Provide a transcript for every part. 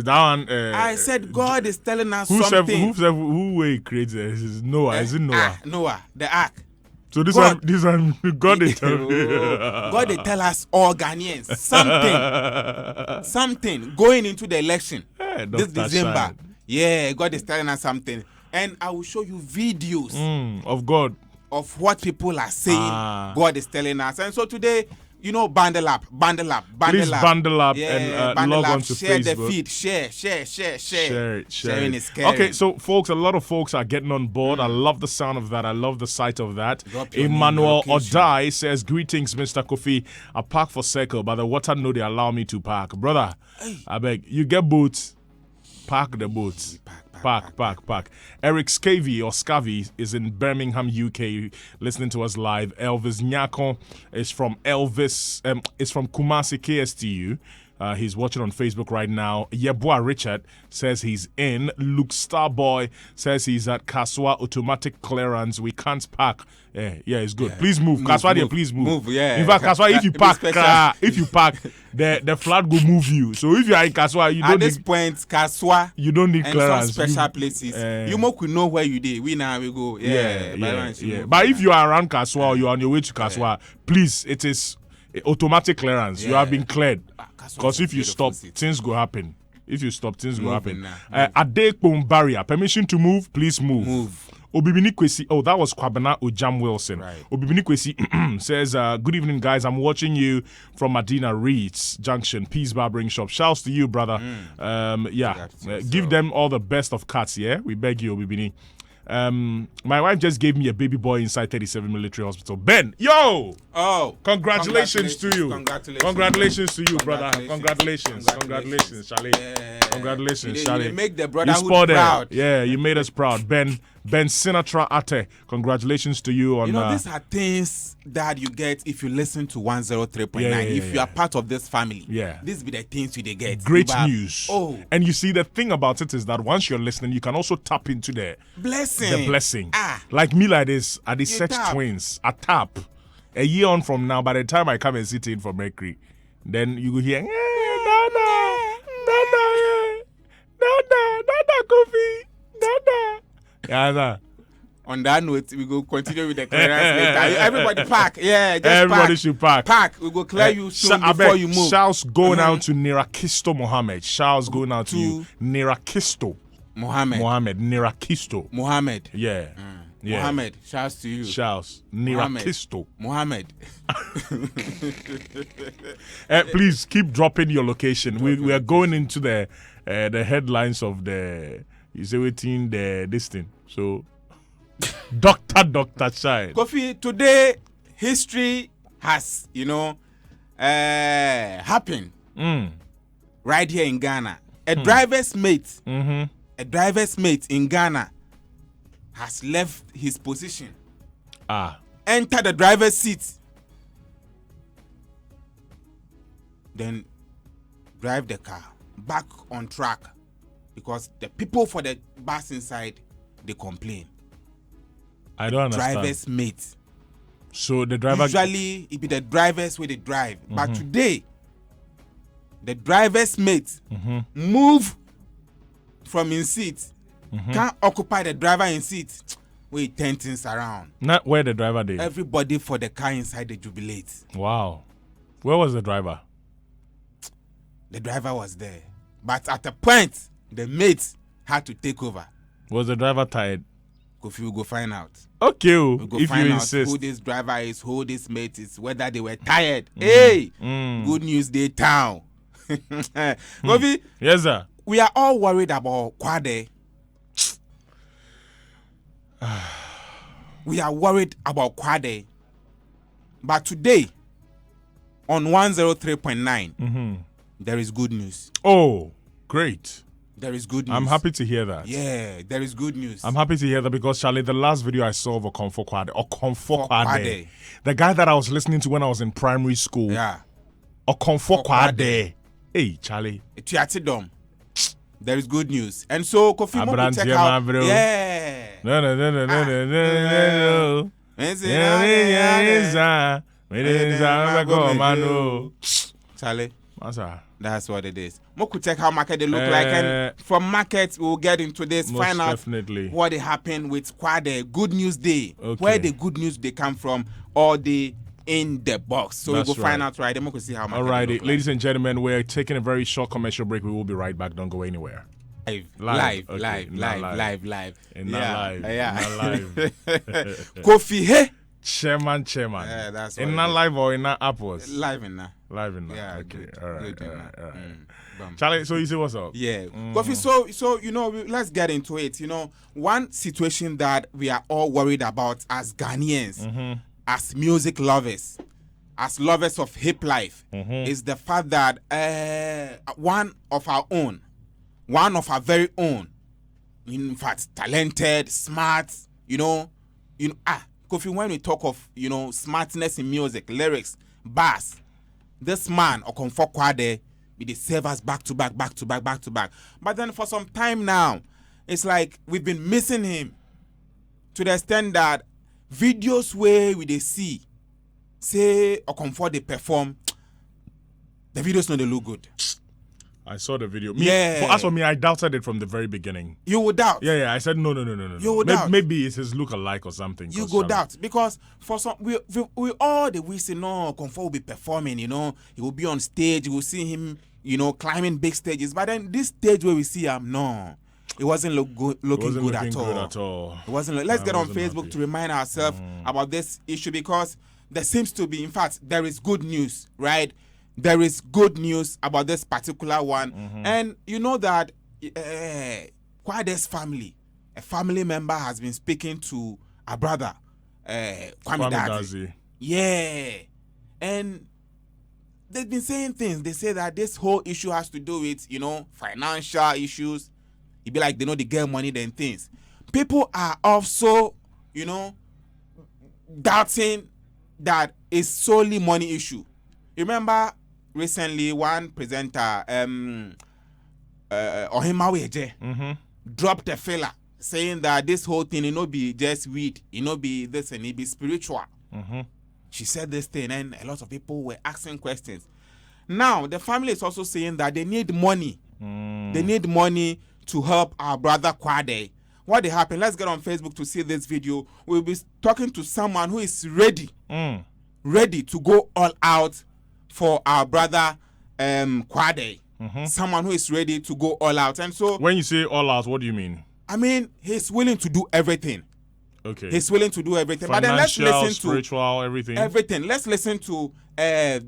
That one. I said God is telling us something. Who way creates this? Is Noah? Is it Noah? Noah, the ark. So this one, God they tell me. God they tell us all Ghanaians something going into the election this December. Shine. Yeah, God is telling us something, and I will show you videos of God, of what people are saying. God is telling us, and so today, bundle up. Please bundle up and log on to share Facebook. The feed. Share. Sharing is caring. Okay, so folks, a lot of folks are getting on board. I love the sound of that. I love the sight of that. Emmanuel Odai says, greetings, Mr. Kofi. I park for circle, but the water no they allow me to park. Brother, I beg, you get boats, park the boats. Park. Eric Scavy is in Birmingham, UK, listening to us live. Elvis Nyako is from Kumasi KSTU. He's watching on Facebook right now. Yeboah Richard says he's in. Luke Starboy says he's at Kaswa Automatic Clearance. We can't park. Yeah, it's good. Please move. Kaswa, please move. In fact, Kaswa, if you park, the flag will move you. So if you are in Kaswa, you don't at this point, Kaswa, you don't need clearance. Some special places. You more could know where you did. We go. Yeah. But if you are around Kaswa or you are on your way to Kaswa, please, it is automatic clearance. You have been cleared. Because if you stop, things go happen. Ade Barrier, permission to move, please move. Obibini Kwesi, that was Kwabena Ojam Wilson. Right. Obibini Kwesi says, good evening, guys. I'm watching you from Medina Reeds Junction, Peace Barbering Shop. Shouts to you, brother. Give them all the best of cuts, yeah? We beg you, Obibini. My wife just gave me a baby boy inside 37 Military Hospital. Ben, yo! Oh, congratulations to you. Congratulations to you, brother. Congratulations, Charlie. Yeah. Congratulations, Charlie. You make the brotherhood proud. Yeah, you made us proud. Ben Sinatra Ate, congratulations to you on. These are things that you get if you listen to 103.9. If you are part of this family, these be the things you get. Great news. And you see, the thing about it is that once you're listening, you can also tap into the blessing. Like me, like this, at the sex twins, I tap. A year on from now, by the time I come and sit in for Mercury, then you will hear, Dada, Kofi, Dada. Yeah, on that note, we go continue with the clearance later. Everybody park. Yeah, just everybody should park. Park. We go clear you soon before you move. Shouts going out to Nirakisto Mohammed. Shouts going out to you. Nirakisto Mohammed. Nirakisto Mohammed. Yeah. Mohammed, shouts to you. Shouts. Nirakisto. Mohammed. Please keep dropping your location. We are going into the headlines of the Usaywetin this thing. So, Dr. Shine. Kofi, today history has, happened right here in Ghana. A driver's mate in Ghana has left his position. Enter the driver's seat. Then drive the car back on track because the people for the bus inside, they complain. I don't understand. Driver's mate. So the driver... Usually, it be the drivers where they drive. But today, the driver's mate move from his seat. Can't occupy the driver in seat. We turn things around. Not where the driver did. Everybody for the car inside the jubilate. Wow. Where was the driver? The driver was there. But at a point, the mate had to take over. Was the driver tired? Kofi, we'll go find out. Okay, we'll go if find you out insist. Who this driver is, who this mate is, whether they were tired. Hey, good news day town. Kofi, yes, sir. We are all worried about Kwade. We are worried about Kwade. But today, on 103.9, there is good news. Oh, great. There is good news. I'm happy to hear that. Yeah, there is good news. I'm happy to hear that because, Charlie, the last video I saw of Okomfo Kwade, the guy that I was listening to when I was in primary school. Yeah. Okomfo Kwade. Hey, Charlie. There is good news. And so, Kofi, we'll check out. Yeah. Charlie. That's what it is. Moku check how market they look like, and from market we'll get into this. Most Find out definitely what happened with Kwade. Good news day. Okay. Where the good news they come from, or the in the box. So That's we go find right. out right. Then we'll see how market Alrighty, they look ladies and gentlemen, we're taking a very short commercial break. We will be right back. Don't go anywhere. Live. Okay, not live. And not live. Yeah. Not live. Kofi, hey. Chairman. Yeah, that's what in it not is. live or in not apples? Live in now. Live in now. Yeah, Okay. good. All right. Good, All man. right. Charlie, so you say what's up? Yeah. Kofi, so let's get into it. One situation that we are all worried about as Ghanaians, as music lovers, as lovers of hip life, is the fact that one of our very own, in fact, talented, smart, Kofi, when we talk of, smartness in music, lyrics, bass, this man, Okonfo Kwade, be the servers back to back. But then for some time now, it's like we've been missing him to the extent that videos where we they see, say Okonfo they perform, the videos no they look good. I saw the video. As for me, I doubted it from the very beginning. You would doubt. Yeah. I said no. You would doubt. Maybe it's his look-alike or something. You go doubt because for some we all the we say no, Okonfo will be performing. He will be on stage. You will see him, climbing big stages. But then this stage where we see him, no, it wasn't looking good at all. It wasn't. Let's get on Facebook to remind ourselves about this issue because there seems to be, in fact, there is good news, right? There is good news about this particular one. And you know that Kwade's family, a family member has been speaking to a brother, Kwame Dadzie. Yeah. And they've been saying things. They say that this whole issue has to do with, financial issues. It be like they know they get money than things. People are also, doubting that it's solely money issue. Remember recently one presenter, Ohimaweje, dropped a fella saying that this whole thing, it no be just weed, it no be this and it be spiritual. She said this thing and a lot of people were asking questions. Now, the family is also saying that they need money. They need money to help our brother Kwade. What happened? Let's get on Facebook to see this video. We'll be talking to someone who is ready to go all out for our brother Kwade. Someone who is ready to go all out. And so when you say all out, what do you mean? I mean, he's willing to do everything. Okay. He's willing to do everything. Financial, but then let's listen spiritual, everything. Everything. Let's listen to a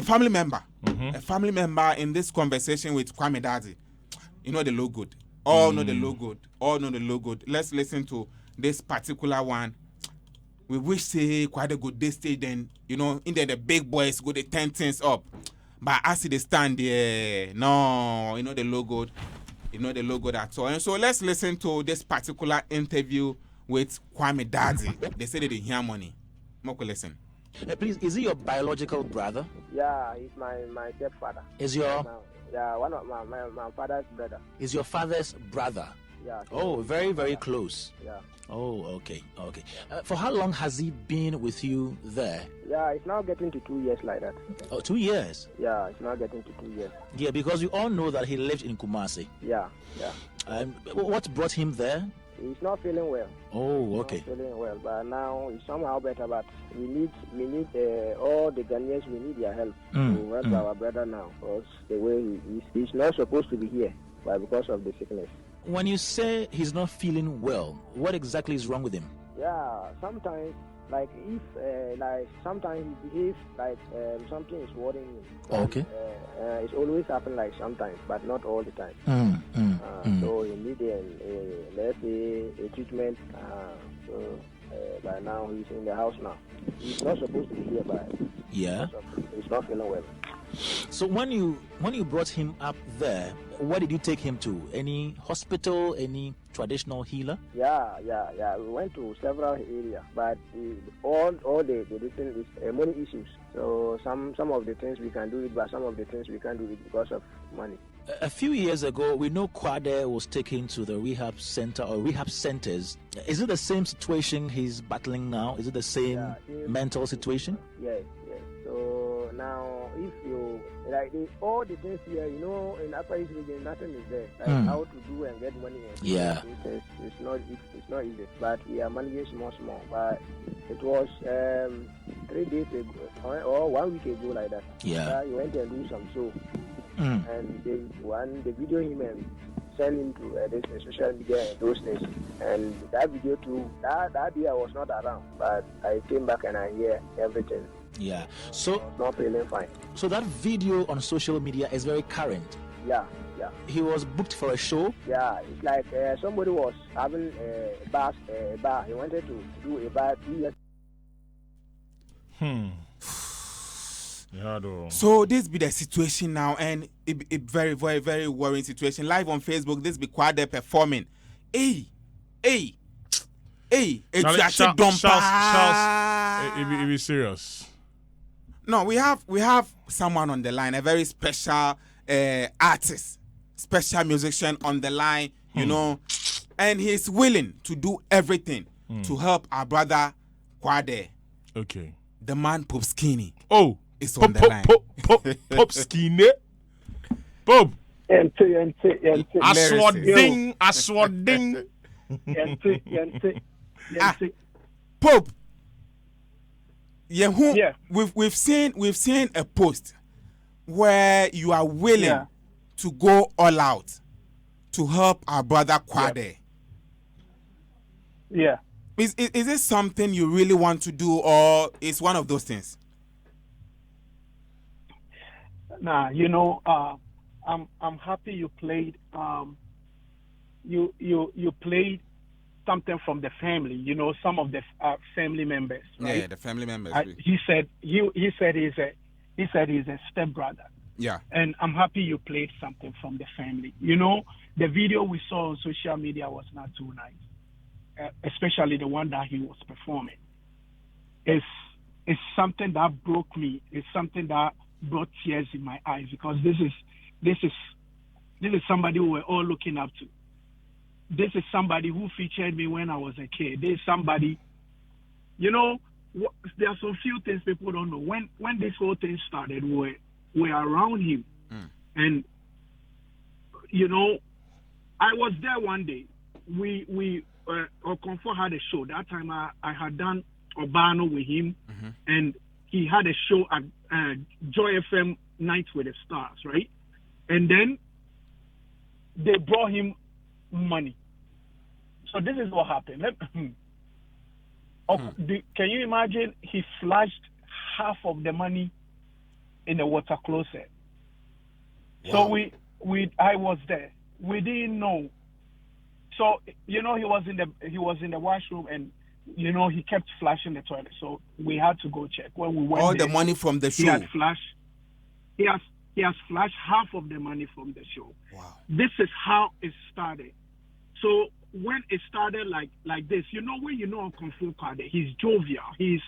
family member. A family member in this conversation with Kwame Dadzie. They look good. All know they look good. All know they look good. Let's listen to this particular one. We wish say quite a good this stage then, in there the big boys go they turn things up. But as they stand there, no, they look good. They look good at all. And so let's listen to this particular interview with Kwame Dadzie. They say they didn't hear money. Moko, listen. Please, is he your biological brother? Yeah, he's my stepfather. One of my father's brother. Is your father's brother? Yeah. Oh, very, very close. Yeah. Oh, okay. For how long has he been with you there? Yeah, it's now getting to 2 years like that. Oh, 2 years? Yeah, it's now getting to 2 years. Yeah, because we all know that he lived in Kumasi. Yeah. What brought him there? He's not feeling well. Oh, okay. He's not feeling well, but now he's somehow better. But we need all the Ghanaians. We need their help to help our brother now, because the way he's not supposed to be here, but because of the sickness. When you say he's not feeling well, what exactly is wrong with him? Yeah, sometimes sometimes he behaves like something is worrying him. Okay. It's always happen like sometimes, but not all the time. So he needs let's say a treatment. By now he's in the house now. He's not supposed to be here, but he's not feeling well. So when you brought him up there, where did you take him to? Any hospital? Any traditional healer? Yeah. We went to several areas, but all the different is money issues. So some of the things we can do it, but some of the things we can't do it because of money. A few years ago, we know Kwade was taken to the rehab center or rehab centers. Is it the same situation he's battling now? Is it the same mental situation? Yes. So now, if you like all the things here, in Upper East region, nothing is there. Like how to do and get money. And it's not easy. But we are managing small. But it was 3 days ago or 1 week ago like that. Yeah. You went and do some show, and the video him and send him to this social media and those things. And that video too, that day I was not around, but I came back and I hear everything. Yeah. So not feeling fine. So that video on social media is very current. Yeah. He was booked for a show. Yeah, it's like somebody was having a bar. He wanted to do a bar 3 years. Yeah, though. So this be the situation now, and it very, very, very worrying situation. Live on Facebook, this be quite there performing. Hey, it's actually dumb. It be serious. No, we have someone on the line, a very special artist, special musician on the line, and he's willing to do everything to help our brother Kwade. Okay. The man Pop Skinny. Oh, is on the line. Pop Skinny. Pop. Aswading. Pope. Yeah, we've seen a post where you are willing to go all out to help our brother Kwade. Yeah. Is this something you really want to do, or is one of those things? Nah, I'm happy you played. You played something from the family. Some of the family members. Right? Yeah, the family members. He said he's a stepbrother. Yeah. And I'm happy you played something from the family. The video we saw on social media was not too nice, especially the one that he was performing. It's something that broke me. It's something that brought tears in my eyes, because this is somebody who we're all looking up to. This is somebody who featured me when I was a kid. This is somebody, there are some few things people don't know. When this whole thing started, we're around him. And, I was there one day. We Okonfo had a show. That time I had done Obano with him, and he had a show at Joy FM Night with the Stars, right? And then they brought him money. So this is what happened. Can you imagine? He flashed half of the money in the water closet. Wow. So I was there. We didn't know. So he was in the washroom, and he kept flashing the toilet. So we had to go check. When we went all there, the money from the show. He has flashed half of the money from the show. Wow. This is how it started. So when it started like this, when on Kung Fu Card, he's jovial. He's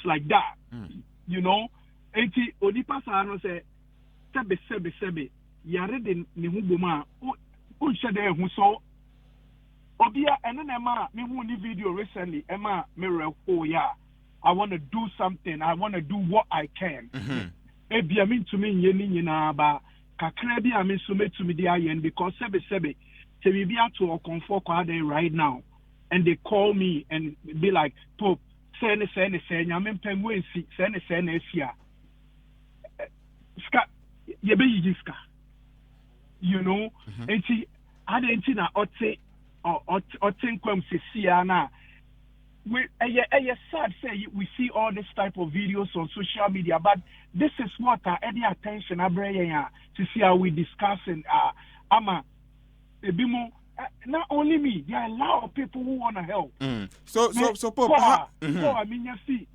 like that. And he Odipa Sano said, Sebe, yare de ni hubuma, unshade huso. Obia, and then Emma, me won video recently, Emma, mirror, I want to do something. I want to do what I can. Ebi I mean to me yeni nyina ba kakra bi I mean so me to me dey ayen, because sebe we be out to Okonfo Kwade right now, and they call me and be like, Pope, say nyame pemwe nsi say na esia ska ye be yiska, enti ade na ote nkwam sesia na. It's sad say we see all this type of videos on social media, but this is what any attention to see how we discussing not only me, there are a lot of people who want to help. So Pope, I mean, you see.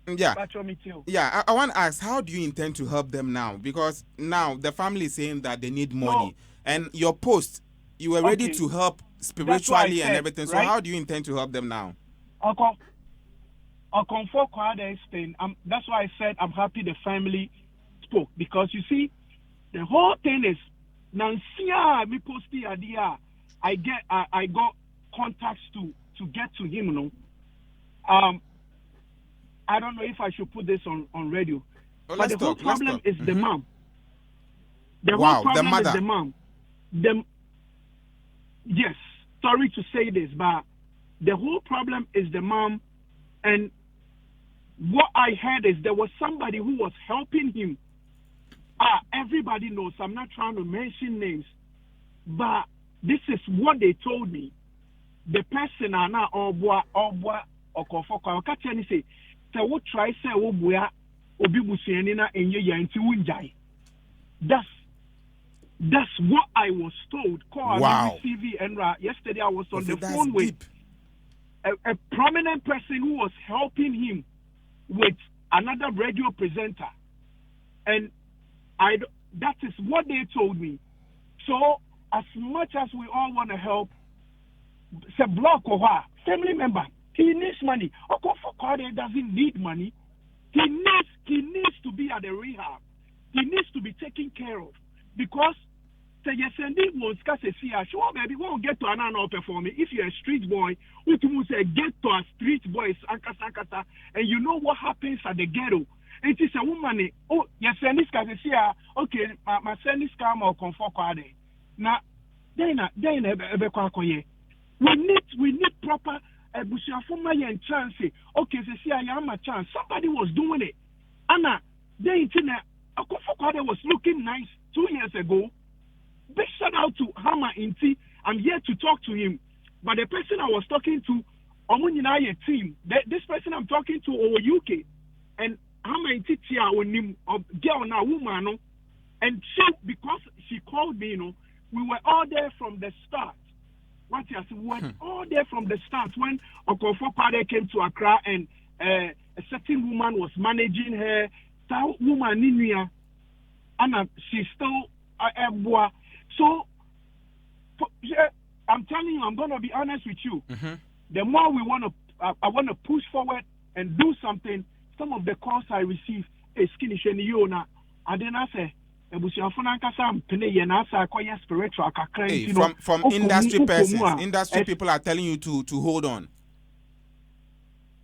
I want to ask, how do you intend to help them now? Because now the family is saying that they need money, and your post, you were ready to help spiritually and everything. So how do you intend to help them now? Okonfo Kwade thing. That's why I said I'm happy the family spoke, because you see, the whole thing is Nansia me posti idea. I got contacts to get to him. I don't know if I should put this on radio. But the whole problem is the mom. The Wow, whole problem the mother. is the mom. Yes, sorry to say this, but the whole problem is the mom. And what I heard is there was somebody who was helping him. Everybody knows. I'm not trying to mention names, but this is what they told me. The person are now obwa okofoko. I can't say. So what try say obwa obi busuani na enye ya nti wunjai. That's what I was told. Wow. Yesterday I was on the phone with a prominent person who was helping him with another radio presenter, and that is what they told me. So as much as we all want to help, say block or family member, he needs money. Okofo doesn't need money. He needs to be at the rehab. He needs to be taken care of, because baby won't get to an performing. If you're a street boy, we can say get to a street boy sankasa, and you know what happens at the ghetto. It is a woman. Oh, yes, okay, my son is calm or comfort. Now, we need proper and chance. Okay, I am a chance. Somebody was doing it. Anna, was looking nice 2 years ago. Big shout out to Hammer Inti. I'm here to talk to him. But the person I was talking to, team. This person I'm talking to over UK, and Hammer Inti girl now woman, and because she called me, we were all there from the start. We were all there from the start when Okonfo Kwade came to Accra, and a certain woman was managing her. That woman Ninia, and she's still a So, I'm telling you, I'm going to be honest with you. Mm-hmm. The more I want to push forward and do something. Some of the calls I receive is skinny sheniona, and then I say, from industry persons, industry people are telling you to hold on.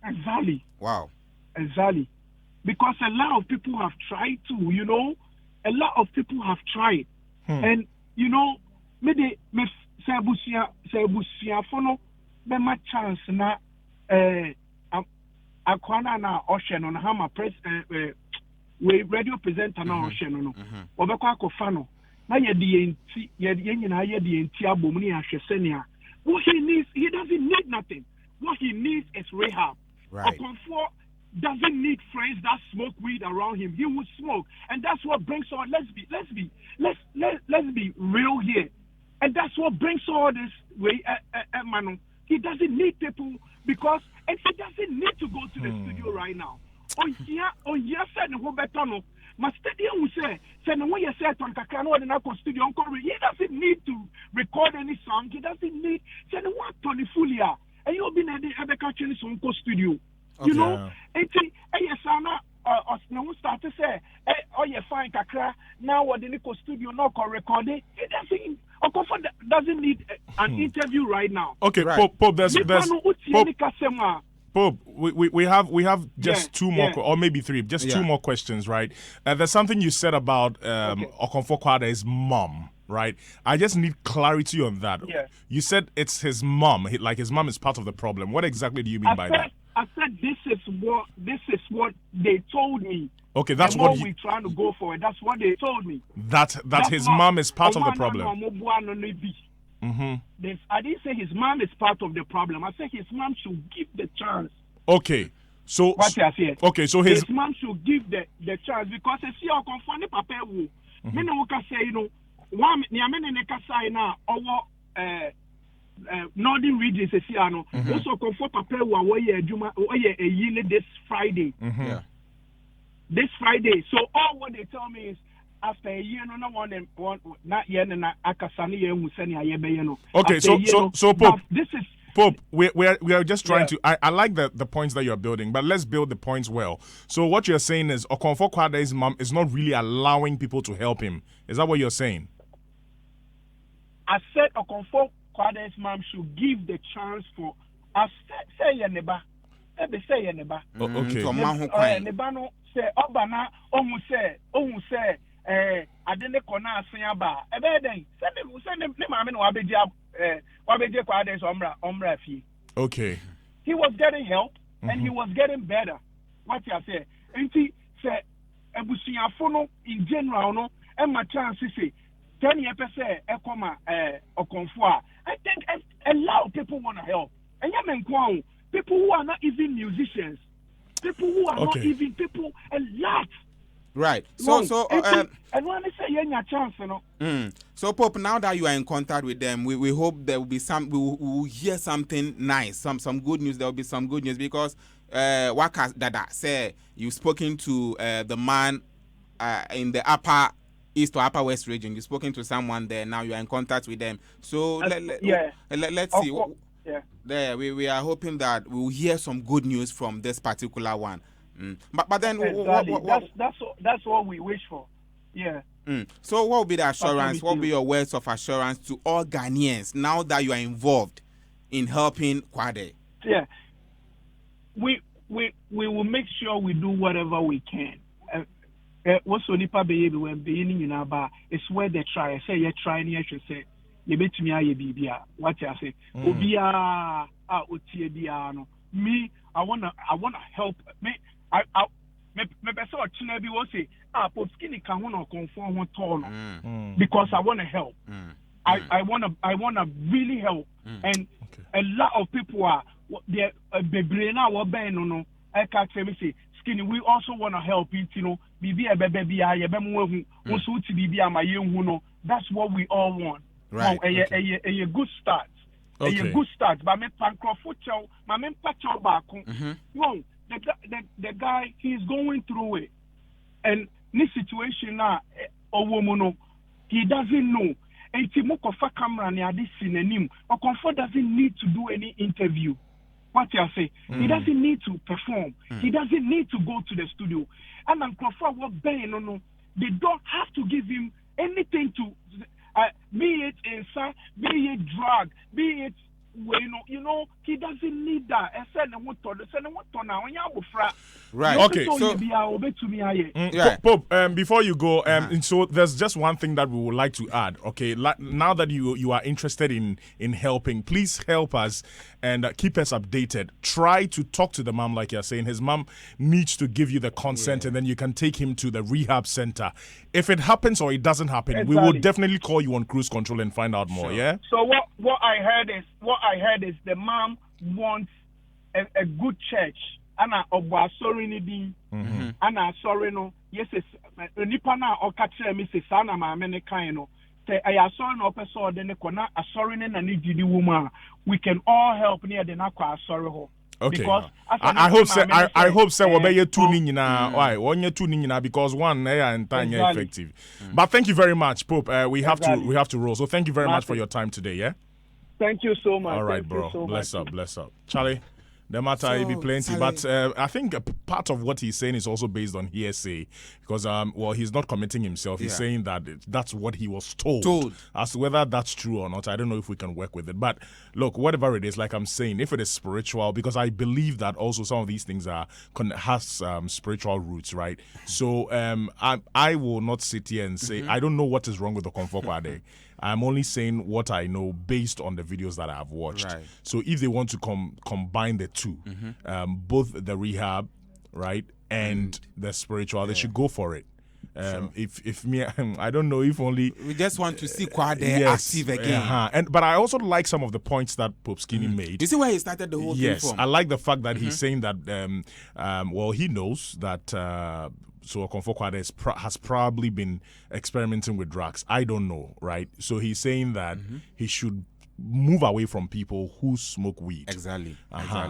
Exactly. Wow. Exactly. Because a lot of people have tried to, a lot of people have tried. And maybe say busia fono be my chance na akwana na ocean on Hammer press we radio presenter na ocean no obekwa akofa no na ye de enti ye nyina ye de enti abom ni ahwese ne a what he doesn't need nothing. What he needs is rehab. Right. Okonfo doesn't need friends that smoke weed around him. He would smoke, and that's what brings all. Let's be real here, and that's what brings all this way. Manu, he doesn't need people because, and he doesn't need to go to the studio right now. On here said no better no. My stadium will say no when you say on kakano and na studio he doesn't need to record any song. He doesn't need say no one Tony Fulia, and you'll be in the Ebeka song studio. You know, it's start to say, oh, you're fine, Kakra. Now, what the Nico studio no recording? It doesn't need an interview right now. Okay, right. Pope, Pope, we have just two more, or maybe three, just two more questions, right? There's something you said about Okonfo Kwade's mom, right? I just need clarity on that. Yeah. You said it's his mom, like his mom is part of the problem. What exactly do you mean by that? I said this is what they told me. Okay, that's what we're trying to go for. That's what they told me. That his mom is part of the problem. Mm-hmm. I didn't say his mom is part of the problem. I said his mom should give the chance. Okay, so his mom should give the chance because if you are confronted, papa will. Me no can say one na Northern regions also comfort papa this Friday. This Friday. So all what they tell me is after a year, no one not yet na akasani museni ayebe no. Okay, so Pope, this is Pope, we are just trying to. I like the points that you're building, but let's build the points well. So what you're saying is Okonfo Kwade's mom is not really allowing people to help him. Is that what you're saying? I said Okonfo Kwade's mom should give the chance for us. Say your neighbor. Okay. say obana ohun say adene kona asen aba ebe den send them maame no wabeje kwade so omra fie. Okay. He was getting help and he was getting better. What you say? Enti say ebusuafo no in general no e ma chance say 10 years say e koma okonfo a. I think a lot of people want to help. And people who are not even musicians, people who are not even people, a lot. Right. And when they say you have a chance, you know. So, Pope, now that you are in contact with them, we hope there will be we will hear something nice, some good news. There will be some good news because Waka Dada say you've spoken to the man in the upper east or upper west region. You've spoken to someone there. Now you are in contact with them. So let's see. There we are hoping that we will hear some good news from this particular one. But then that's what we wish for. Yeah. So what will be the assurance? What will be your words of assurance to all Ghanaians now that you are involved in helping Kwade? Yeah. We will make sure we do whatever we can. What's on nipa baby when beginning in Aba it's where they try. I say you try and you should say you bet me a bibia. What you say? Obia no. Me, I wanna help. Me person or chine bi wo say Popskini can wanna conform one tall because I wanna help. I wanna really help. And a lot of people are they bebrena wo ben no. I can't say Skinny, we also want to help it, you know. That's what we all want. Right. A good start. A good start. But me the guy, he's going through it. And this situation now, he doesn't know. And Timoko fa camera near this synonym. Or comfort doesn't need to do any interview. What you say? He doesn't need to perform. He doesn't need to go to the studio. And I'm Crawford what no. They don't have to give him anything to be it inside, be it drug, be it you know, he doesn't need that. Right. Okay. So, Pope, before you go, so there's just one thing that we would like to add. Okay, now that you are interested in helping, please help us and keep us updated. Try to talk to the mom, like you're saying. His mom needs to give you the consent, and then you can take him to the rehab center. If it happens or it doesn't happen, we will definitely call you on cruise control and find out more. Yeah. So what I heard is the mom wants a good church. Ana obwa sorry ni din. Ana sorry no. Yes, nipa na okachire me se sana ma me ne kan no. Say I sorry no person de ne kona sorry ne na ni didi woman. We can all help near the na kwa sorry ho. Okay. Because I hope say we be two ni nyina. Why? One year two ni nyina because one and time effective. But thank you very much, Pope. We have to roll. So thank you very much for your time today, yeah? Thank you so much. All right, bro. Bless up. Charlie, the matter will be plenty, but I think part of what he's saying is also based on hearsay because, he's not committing himself. He's saying that that's what he was told. As to whether that's true or not, I don't know if we can work with it. But look, whatever it is, like I'm saying, if it is spiritual, because I believe that also some of these things has spiritual roots, right? So I will not sit here and say I don't know what is wrong with the Comfort Kwade. I'm only saying what I know based on the videos that I've watched. Right. So if they want to combine the two, both the rehab, right, and the spiritual, they should go for it. If me, I don't know if only we just want to see Kwade active again. But I also like some of the points that Pope Skinny made. You see where he started the whole thing from? Yes, I like the fact that he's saying that. He knows that. So Comfort Kwade has probably been experimenting with drugs. I don't know, right? So he's saying that he should move away from people who smoke weed. Exactly.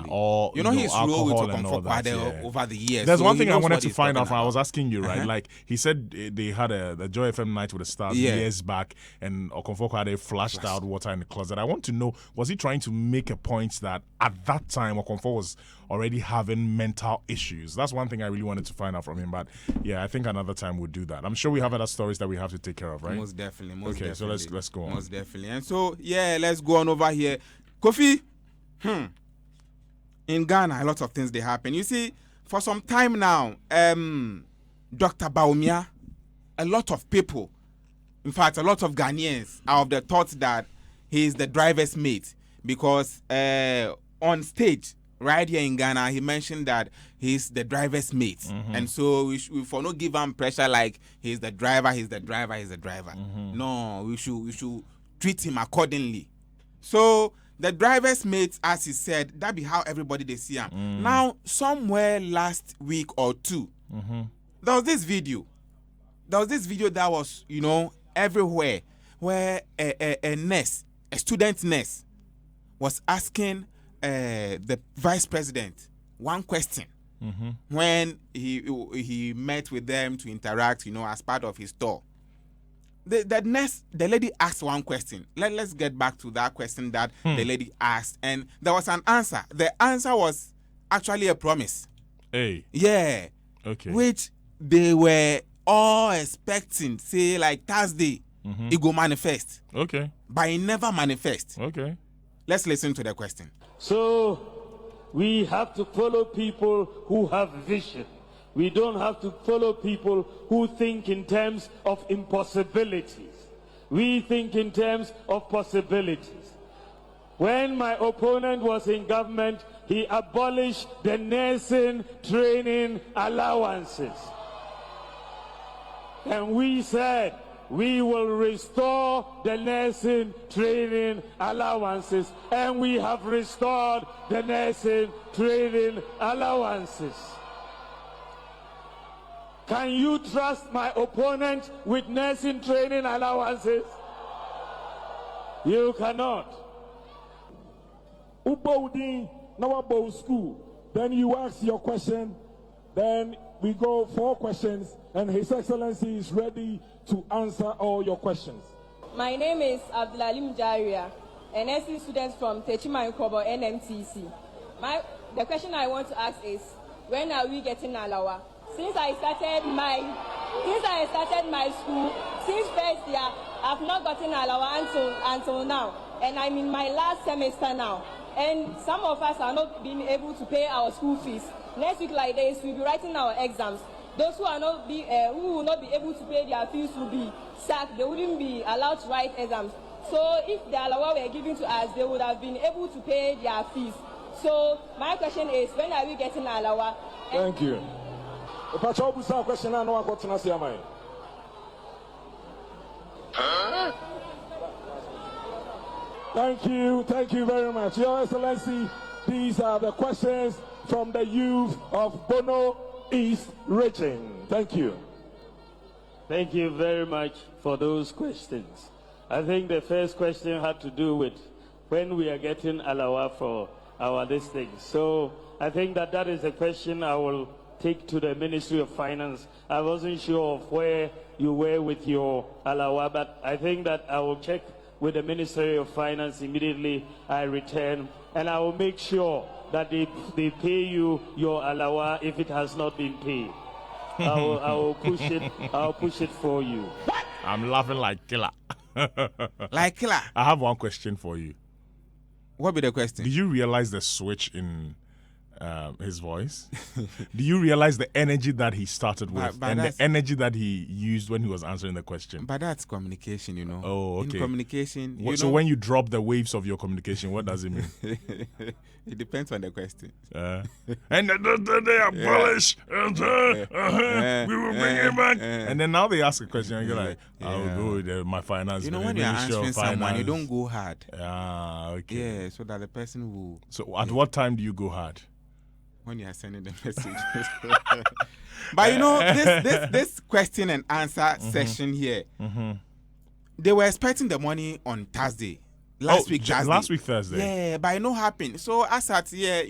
Or his role with Comfort Kwade over the years. There's one thing I wanted to find out. I was asking you, right? Like he said, they had the Joy FM night with the stars years back, and Comfort Kwade flashed out water in the closet. I want to know, was he trying to make a point that at that time Comfort was already having mental issues? That's one thing I really wanted to find out from him. But yeah, I think another time we'll do that. I'm sure we have other stories that we have to take care of, right? Most definitely. Okay, so let's go on. Most definitely. And so let's go on over here. Kofi, in Ghana, a lot of things they happen. You see, for some time now, Dr. Baumia, a lot of people, in fact, a lot of Ghanaians are of the thought that he is the driver's mate because on stage, right here in Ghana, he mentioned that he's the driver's mate. And so we for no give him pressure like he's the driver. No, we should treat him accordingly. So the driver's mate, as he said, that be how everybody they see him. Now, somewhere last week or two, there was this video. That was, everywhere where a nurse, a student nurse, was asking the vice president one question when he met with them to interact, as part of his tour. The lady asked one question. Let's get back to that question that the lady asked, and there was an answer. The answer was actually a promise. Hey. Yeah. Okay. Which they were all expecting, say like Thursday, it go manifest. Okay. But it never manifest. Okay. Let's listen to the question. So we have to follow people who have vision. We don't have to follow people who think in terms of impossibilities. We think in terms of possibilities. When my opponent was in government, he abolished the nursing training allowances. And we said, we will restore the nursing training allowances. And we have restored the nursing training allowances. Can you trust my opponent with nursing training allowances? You cannot. Ubodi Nawabo school. Then you ask your question. Then we go 4 questions, and His Excellency is ready to answer all your questions. My name is Abdulalim Jaria, an NC student from Techima Nkobo NMTC. The question I want to ask is, when are we getting Alawa? Since I started my school, since first year, I've not gotten Alawa until now, and I'm in my last semester now. And some of us are not being able to pay our school fees. Next week like this, we'll be writing our exams. Those who will not be able to pay their fees will be sacked. They wouldn't be allowed to write exams. So if the Alawa were given to us, they would have been able to pay their fees. So my question is, when are we getting Alawa? Thank you. Question I know what to say. Thank you very much. Your Excellency, these are the questions from the youth of Bono East region. Thank you. Thank you very much for those questions. I think the first question had to do with when we are getting Alawa for our district. So I think that is a question I will take to the Ministry of Finance. I wasn't sure of where you were with your Alawa, but I think that I will check with the Ministry of Finance immediately I return, and I will make sure that they pay you your Alawa if it has not been paid. I will push it. I'll push it for you. I'm laughing like killer. Like killer. I have one question for you. What be the question? Do you realize the switch in his voice? Do you realize the energy that he started with but and the energy that he used when he was answering the question? But that's communication, Oh, okay. In communication, so when you drop the waves of your communication, what does it mean? It depends on the question. And they abolish, we will bring it back. And then now they ask a question, and you're like, I'll go with my finance. When you're answering someone, you don't go hard. Okay. Yeah, so that the person will. So at what time do you go hard? When you are sending the message. But this question and answer session here, they were expecting the money on Thursday. Last week Thursday. Yeah, but it no happened. So as at here,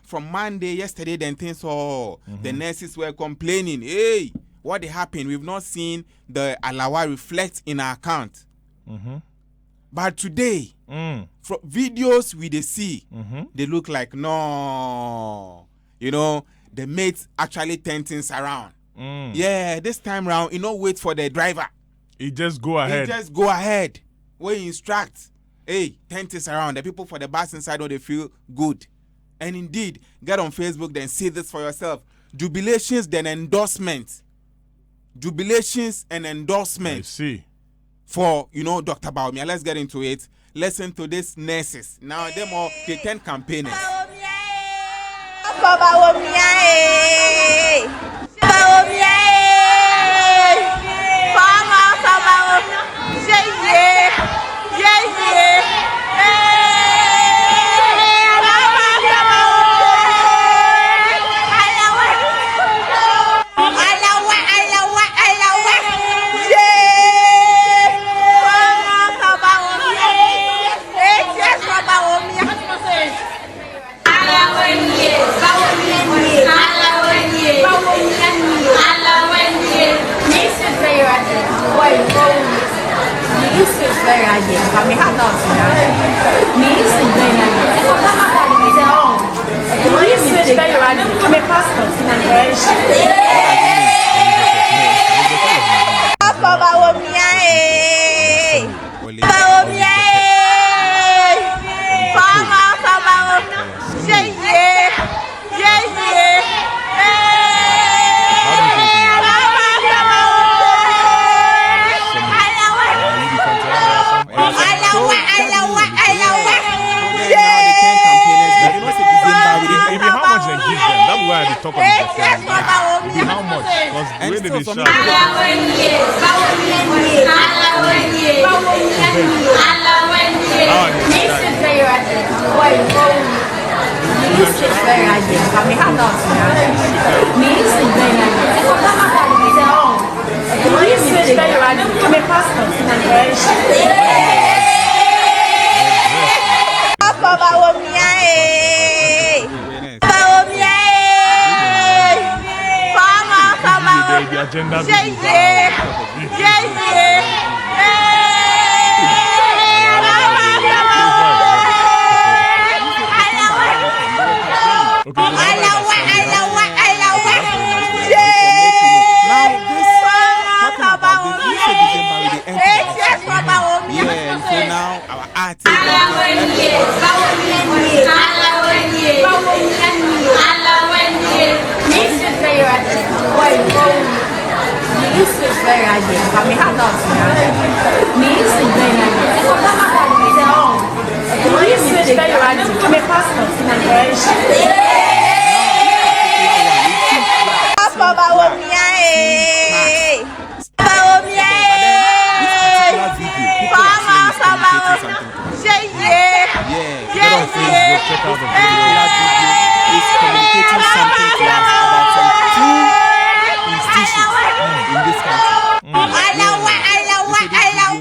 from Monday, yesterday, then things the nurses were complaining. Hey, what happened? We've not seen the Alawa reflect in our account. But today, from videos we see, they look like no. The mates actually turn things around. Yeah, this time around, wait for the driver. He just go ahead. When you instruct, hey, turn things around. The people for the bus inside, they feel good. And indeed, get on Facebook, then see this for yourself. jubilations, then endorsement. Jubilations and endorsement. I see. For, Dr. Baumia. Let's get into it. Listen to these nurses. Now, them all, the 10 campaigners.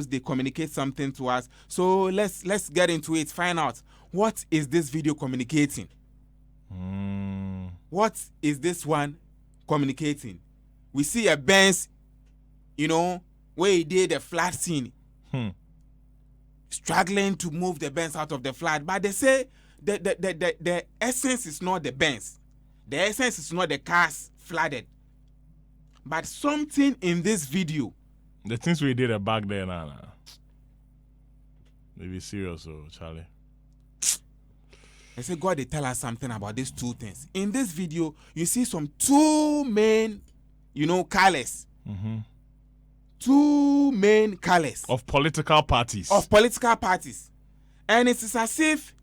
They communicate something to us. So let's get into it. Find out, what is this video communicating? What is this one communicating? We see a Benz, where he did a flat scene, struggling to move the Benz out of the flat. But they say the essence is not the Benz. The essence is not the cars flooded. But something in this video. The things we did back there, nah. They be serious, Charlie. I say God, they tell us something about these two things. In this video, you see two main, colors. Two main colors. Of political parties. And it is as if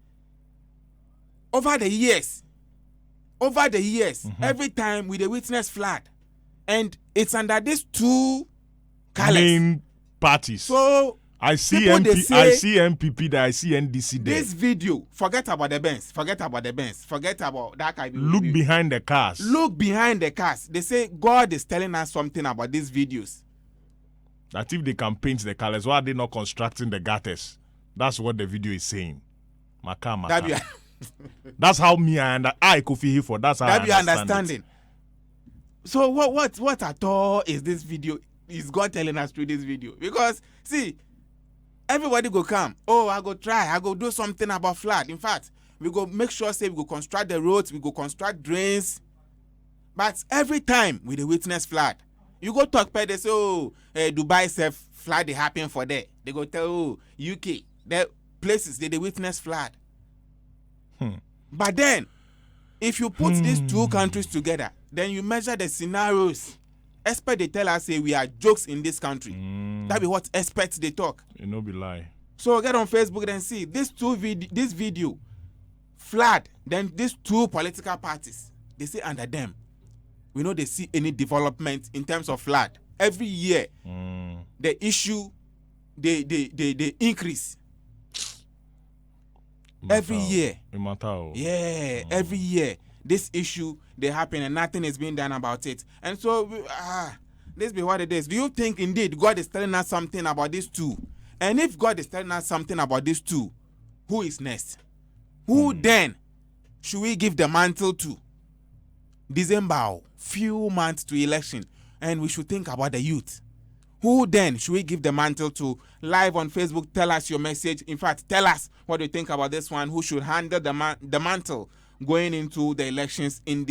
over the years, every time we the witness flood, and it's under these two colors. Main parties. So I see MPP there, I see NDC there. This video, forget about the Benz, forget about that kind of Look behind the cars. They say God is telling us something about these videos. That if they can paint the colors, why are they not constructing the gutters? That's what the video is saying. Maka. That's how I could feel for. That's how I understand it. So what at all is this video? Is God telling us through this video? Because see, everybody go come. Oh, I go try. I go do something about flood. In fact, we go make sure we go construct the roads. We go construct drains. But every time we the witness flood, you go talk they say, Dubai self flood they happen for there. They go tell UK the places they witness flood. But then, if you put these two countries together, then you measure the scenarios. Experts, they tell us, say we are jokes in this country. That be what experts, they talk. It no be lie. So get on Facebook and see this video, flood, then these two political parties, they say under them, we know they see any development in terms of flood. Every year, the issue, they increase. Every year. Yeah, every year. This issue, they happen and nothing is being done about it. And so, this be what it is. Do you think indeed God is telling us something about these two? And if God is telling us something about these two, who is next? Who then should we give the mantle to? December, few months to election, and we should think about the youth. Who then should we give the mantle to? Live on Facebook, tell us your message. In fact, tell us what you think about this one. Who should handle the mantle going into the elections in this